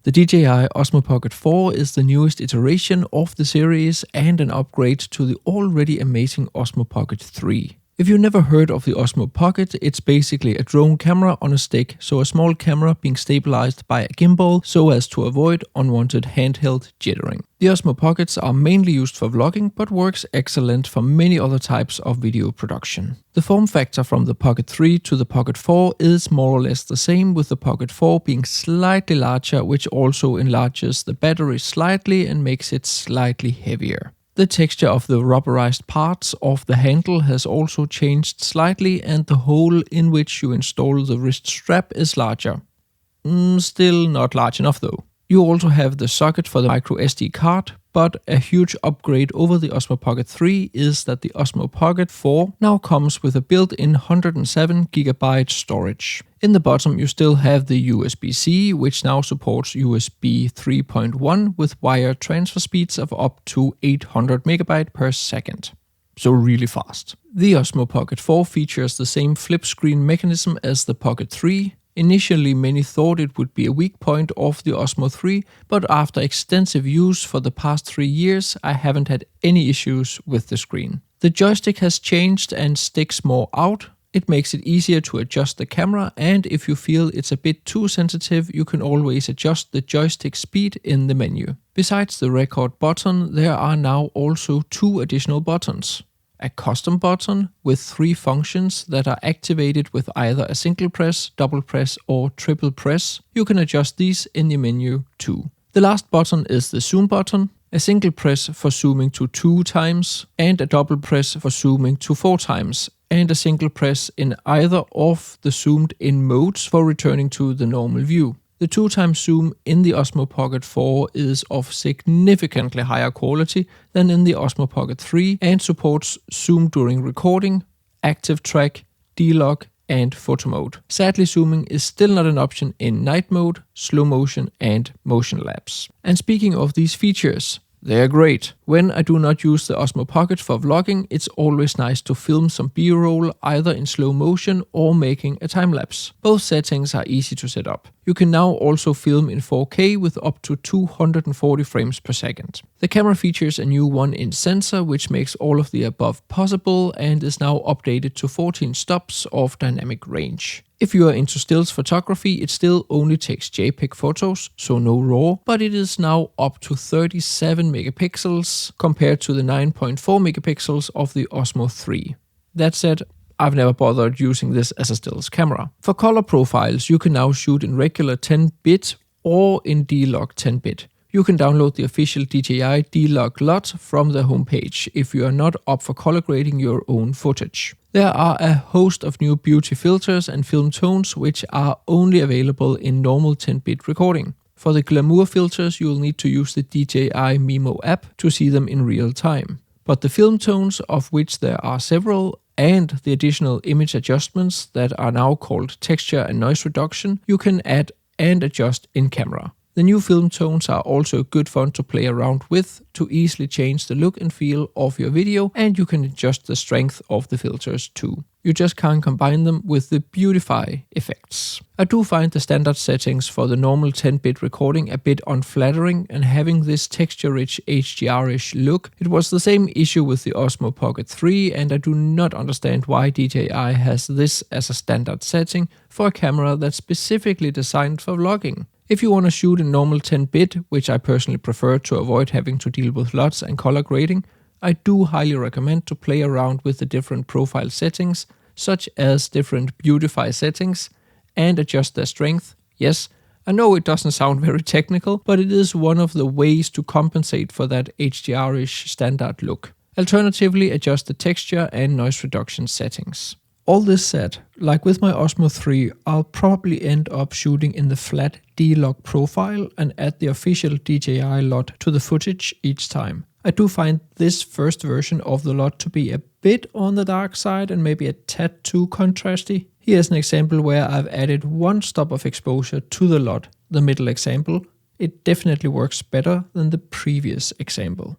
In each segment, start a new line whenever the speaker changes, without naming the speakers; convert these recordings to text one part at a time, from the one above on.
The DJI Osmo Pocket 4 is the newest iteration of the series and an upgrade to the already amazing Osmo Pocket 3. If you've never heard of the Osmo Pocket, it's basically a drone camera on a stick, so a small camera being stabilized by a gimbal so as to avoid unwanted handheld jittering. The Osmo Pockets are mainly used for vlogging, but works excellent for many other types of video production. The form factor from the Pocket 3 to the Pocket 4 is more or less the same, with the Pocket 4 being slightly larger, which also enlarges the battery slightly and makes it slightly heavier. The texture of the rubberized parts of the handle has also changed slightly, and the hole in which you install the wrist strap is larger. Still not large enough though. You also have the socket for the micro SD card, but a huge upgrade over the Osmo Pocket 3 is that the Osmo Pocket 4 now comes with a built-in 107GB storage. In the bottom you still have the USB-C, which now supports USB 3.1 with wire transfer speeds of up to 800 MB per second. So really fast. The Osmo Pocket 4 features the same flip screen mechanism as the Pocket 3. Initially, many thought it would be a weak point of the Osmo 3, but after extensive use for the past 3 years, I haven't had any issues with the screen. The joystick has changed and sticks more out. It makes it easier to adjust the camera, and if you feel it's a bit too sensitive, you can always adjust the joystick speed in the menu. Besides the record button, there are now also 2 additional buttons. A custom button with 3 functions that are activated with either a single press, double press or triple press. You can adjust these in the menu too. The last button is the zoom button, a single press for zooming to 2 times and a double press for zooming to 4 times, and a single press in either of the zoomed in modes for returning to the normal view. The 2x zoom in the Osmo Pocket 4 is of significantly higher quality than in the Osmo Pocket 3 and supports zoom during recording, active track, D-Log and photo mode. Sadly, zooming is still not an option in night mode, slow motion and motion lapse. And speaking of these features, they're great. When I do not use the Osmo Pocket for vlogging, it's always nice to film some B-roll either in slow motion or making a time-lapse. Both settings are easy to set up. You can now also film in 4K with up to 240 frames per second. The camera features a new 1-inch sensor, which makes all of the above possible and is now updated to 14 stops of dynamic range. If you are into stills photography, it still only takes JPEG photos, so no RAW, but it is now up to 37 megapixels compared to the 9.4 megapixels of the Osmo 3. That said, I've never bothered using this as a stills camera. For color profiles, you can now shoot in regular 10-bit or in D-Log 10-bit. You can download the official DJI D-Log LUT from the homepage if you are not up for color grading your own footage. There are a host of new beauty filters and film tones which are only available in normal 10-bit recording. For the glamour filters, you'll need to use the DJI Mimo app to see them in real time. But the film tones, of which there are several, and the additional image adjustments that are now called texture and noise reduction, you can add and adjust in camera. The new film tones are also good fun to play around with to easily change the look and feel of your video, and you can adjust the strength of the filters too. You just can't combine them with the beautify effects. I do find the standard settings for the normal 10-bit recording a bit unflattering, and having this texture-rich HDR-ish look. It was the same issue with the Osmo Pocket 3, and I do not understand why DJI has this as a standard setting for a camera that's specifically designed for vlogging. If you want to shoot in normal 10-bit, which I personally prefer to avoid having to deal with LUTs and color grading, I do highly recommend to play around with the different profile settings, such as different beautify settings, and adjust their strength. Yes, I know it doesn't sound very technical, but it is one of the ways to compensate for that HDR-ish standard look. Alternatively, adjust the texture and noise reduction settings. All this said, like with my Osmo 3, I'll probably end up shooting in the flat D-Log profile and add the official DJI LUT to the footage each time. I do find this first version of the LUT to be a bit on the dark side and maybe a tad too contrasty. Here's an example where I've added 1 stop of exposure to the LUT, the middle example. It definitely works better than the previous example.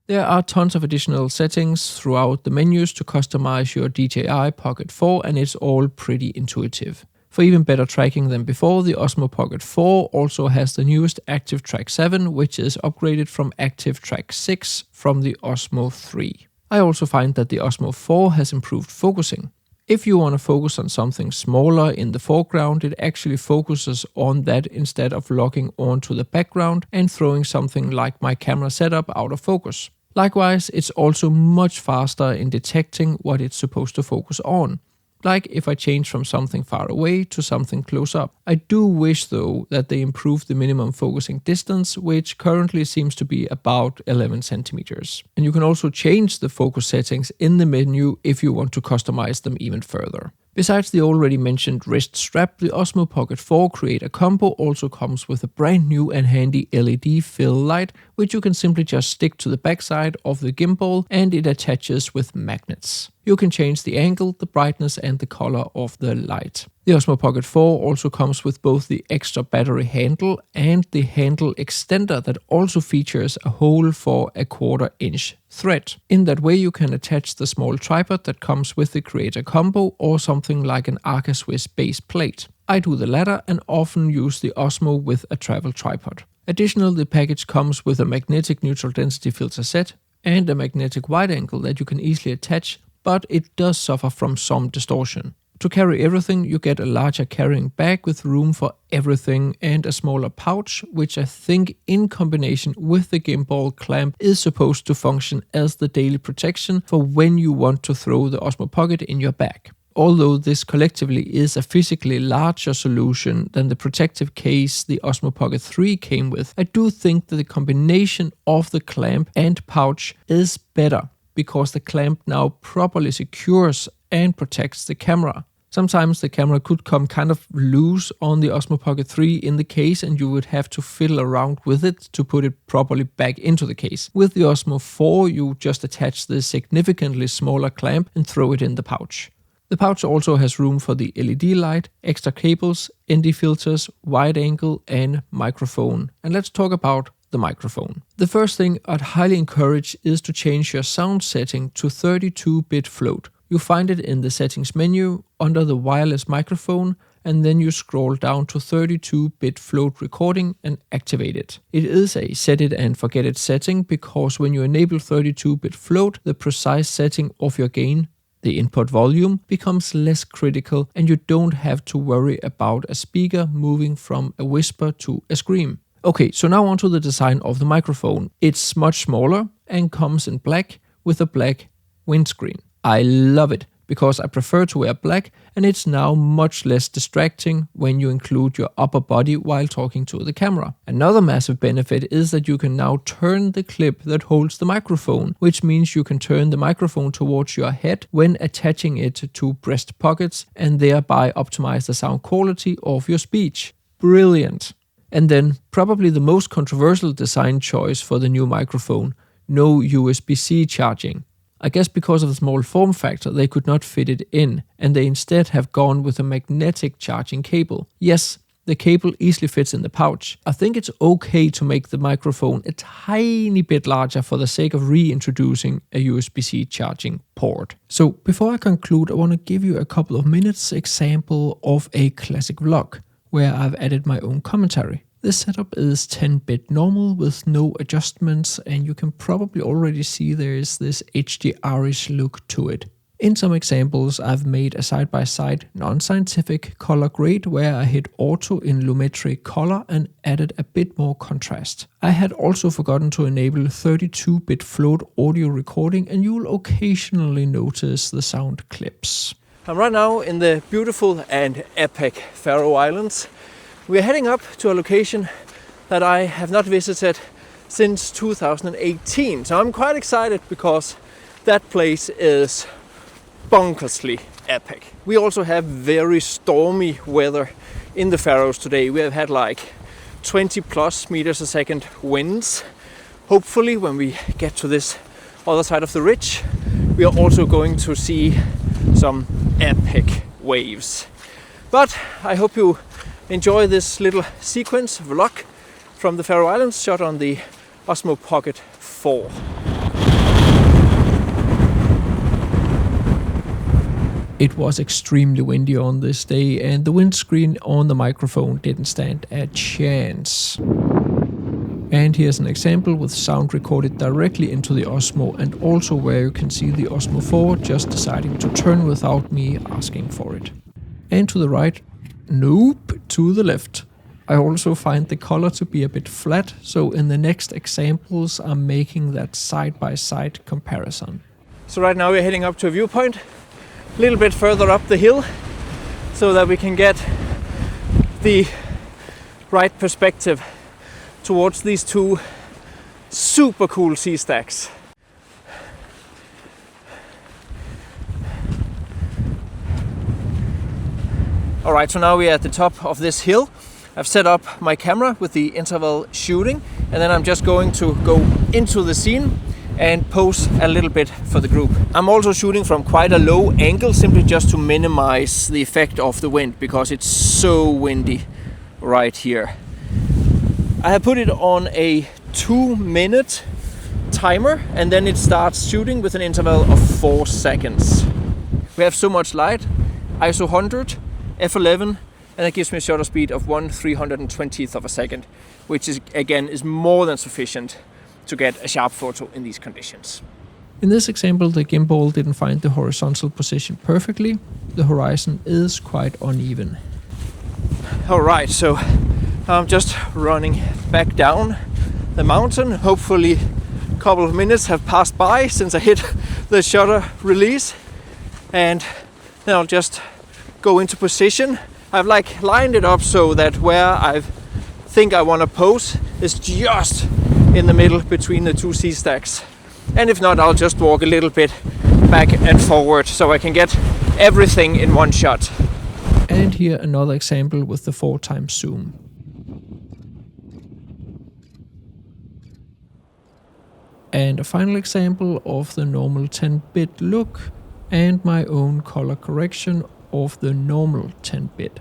There are tons of additional settings throughout the menus to customize your DJI Pocket 4, and it's all pretty intuitive. For even better tracking than before, the Osmo Pocket 4 also has the newest Active Track 7, which is upgraded from Active Track 6 from the Osmo 3. I also find that the Osmo 4 has improved focusing. If you want to focus on something smaller in the foreground, it actually focuses on that instead of locking onto the background and throwing something like my camera setup out of focus. Likewise, it's also much faster in detecting what it's supposed to focus on. Like if I change from something far away to something close up. I do wish though that they improved the minimum focusing distance, which currently seems to be about 11 centimeters. And you can also change the focus settings in the menu if you want to customize them even further. Besides the already mentioned wrist strap, the Osmo Pocket 4 Creator Combo also comes with a brand new and handy LED fill light, which you can simply just stick to the backside of the gimbal and it attaches with magnets. You can change the angle, the brightness and the color of the light. The Osmo Pocket 4 also comes with both the extra battery handle and the handle extender that also features a hole for a 1/4 inch thread. In that way you can attach the small tripod that comes with the Creator Combo or something like an Arca Swiss base plate. I do the latter and often use the Osmo with a travel tripod. Additionally, the package comes with a magnetic neutral density filter set and a magnetic wide angle that you can easily attach, but it does suffer from some distortion. To carry everything, you get a larger carrying bag with room for everything and a smaller pouch, which I think in combination with the gimbal clamp is supposed to function as the daily protection for when you want to throw the Osmo Pocket in your bag. Although this collectively is a physically larger solution than the protective case the Osmo Pocket 3 came with, I do think that the combination of the clamp and pouch is better, because the clamp now properly secures and protects the camera. Sometimes the camera could come kind of loose on the Osmo Pocket 3 in the case and you would have to fiddle around with it to put it properly back into the case. With the Osmo 4 you just attach the significantly smaller clamp and throw it in the pouch. The pouch also has room for the LED light, extra cables, ND filters, wide angle and microphone. And let's talk about the microphone. The first thing I'd highly encourage is to change your sound setting to 32-bit float. You find it in the settings menu under the wireless microphone and then you scroll down to 32-bit float recording and activate it. It is a set it and forget it setting because when you enable 32-bit float, the precise setting of your gain, the input volume, becomes less critical and you don't have to worry about a speaker moving from a whisper to a scream. Okay, so now onto the design of the microphone. It's much smaller and comes in black with a black windscreen. I love it because I prefer to wear black and it's now much less distracting when you include your upper body while talking to the camera. Another massive benefit is that you can now turn the clip that holds the microphone, which means you can turn the microphone towards your head when attaching it to breast pockets and thereby optimize the sound quality of your speech. Brilliant! And then probably the most controversial design choice for the new microphone, no USB-C charging. I guess because of the small form factor they could not fit it in and they instead have gone with a magnetic charging cable. Yes, the cable easily fits in the pouch. I think it's okay to make the microphone a tiny bit larger for the sake of reintroducing a USB-C charging port. So before I conclude, I want to give you a couple of minutes example of a classic vlog where I've added my own commentary. This setup is 10-bit normal with no adjustments and you can probably already see there is this HDR-ish look to it. In some examples I've made a side-by-side non-scientific color grade where I hit auto in lumetri color and added a bit more contrast. I had also forgotten to enable 32-bit float audio recording and you'll occasionally notice the sound clips. I'm right now in the beautiful and epic Faroe Islands. We're heading up to a location that I have not visited since 2018. So I'm quite excited because that place is bonkersly epic. We also have very stormy weather in the Faroes today. We have had like 20 plus meters a second winds. Hopefully when we get to this other side of the ridge, we are also going to see some epic waves. But I hope you enjoy this little sequence vlog from the Faroe Islands shot on the Osmo Pocket 4. It was extremely windy on this day, and the windscreen on the microphone didn't stand a chance. And here's an example with sound recorded directly into the Osmo, and also where you can see the Osmo 4 just deciding to turn without me asking for it. And to the right, nope, to the left. I also find the color to be a bit flat, so in the next examples I'm making that side-by-side comparison. So right now we're heading up to a viewpoint, a little bit further up the hill, so that we can get the right perspective towards these two super cool sea stacks. Alright, so now we're at the top of this hill. I've set up my camera with the interval shooting, and then I'm just going to go into the scene and pose a little bit for the group. I'm also shooting from quite a low angle, simply just to minimize the effect of the wind, because it's so windy right here. I have put it on a 2-minute timer, and then it starts shooting with an interval of 4 seconds. We have so much light, ISO 100, f11, and that gives me a shutter speed of 1/320th of a second, which is again more than sufficient to get a sharp photo in these conditions. In this example, the gimbal didn't find the horizontal position perfectly. The horizon is quite uneven. Alright, so I'm just running back down the mountain. Hopefully a couple of minutes have passed by since I hit the shutter release, and then I'll just go into position. I've lined it up so that where I think I want to pose is just in the middle between the two sea stacks. And if not, I'll just walk a little bit back and forward so I can get everything in one shot. And here another example with the 4x zoom. And a final example of the normal 10-bit look and my own color correction of the normal 10-bit.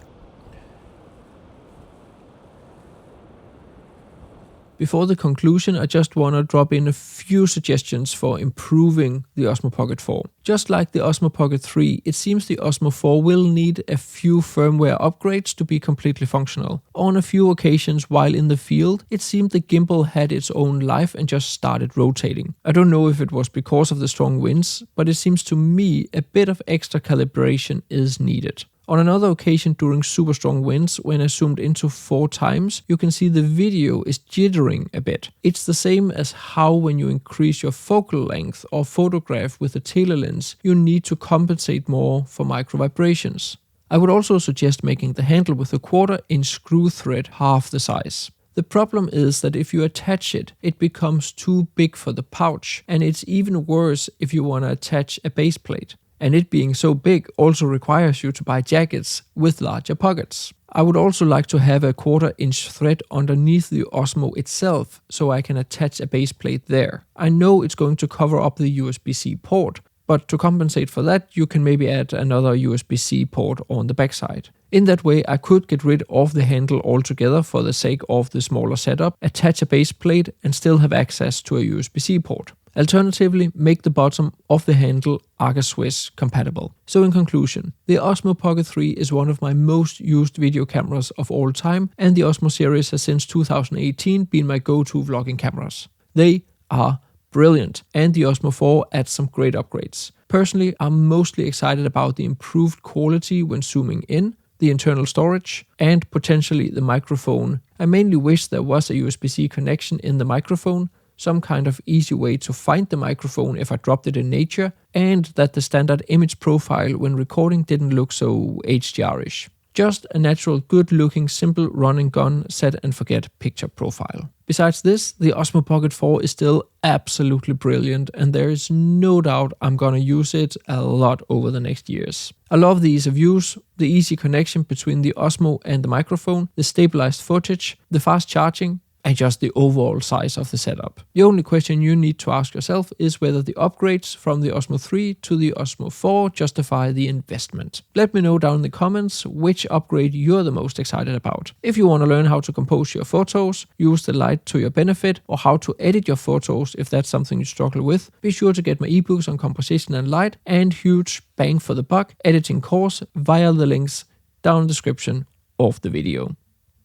Before the conclusion, I just want to drop in a few suggestions for improving the Osmo Pocket 4. Just like the Osmo Pocket 3, it seems the Osmo 4 will need a few firmware upgrades to be completely functional. On a few occasions while in the field, it seemed the gimbal had its own life and just started rotating. I don't know if it was because of the strong winds, but it seems to me a bit of extra calibration is needed. On another occasion during super strong winds, when I zoomed into 4 times, you can see the video is jittering a bit. It's the same as how when you increase your focal length or photograph with a telelens, you need to compensate more for micro vibrations. I would also suggest making the handle with a 1/4-inch screw thread half the size. The problem is that if you attach it, it becomes too big for the pouch, and it's even worse if you want to attach a base plate. And it being so big also requires you to buy jackets with larger pockets. I would also like to have a 1/4-inch thread underneath the Osmo itself so I can attach a base plate there. I know it's going to cover up the USB-C port, but to compensate for that, you can maybe add another USB-C port on the backside. In that way, I could get rid of the handle altogether for the sake of the smaller setup, attach a base plate, and still have access to a USB-C port. Alternatively, make the bottom of the handle Arca-Swiss compatible. So in conclusion, the Osmo Pocket 3 is one of my most used video cameras of all time, and the Osmo series has since 2018 been my go-to vlogging cameras. They are brilliant, and the Osmo 4 adds some great upgrades. Personally, I'm mostly excited about the improved quality when zooming in, the internal storage, and potentially the microphone. I mainly wish there was a USB-C connection in the microphone, some kind of easy way to find the microphone if I dropped it in nature, and that the standard image profile when recording didn't look so HDR-ish. Just a natural, good-looking, simple run-and-gun, set-and-forget picture profile. Besides this, the Osmo Pocket 4 is still absolutely brilliant, and there is no doubt I'm gonna use it a lot over the next years. I love the ease of use, the easy connection between the Osmo and the microphone, the stabilized footage, the fast charging, and just the overall size of the setup. The only question you need to ask yourself is whether the upgrades from the Osmo 3 to the Osmo 4 justify the investment. Let me know down in the comments which upgrade you're the most excited about. If you want to learn how to compose your photos, use the light to your benefit, or how to edit your photos if that's something you struggle with, be sure to get my ebooks on composition and light and huge bang for the buck editing course via the links down in the description of the video.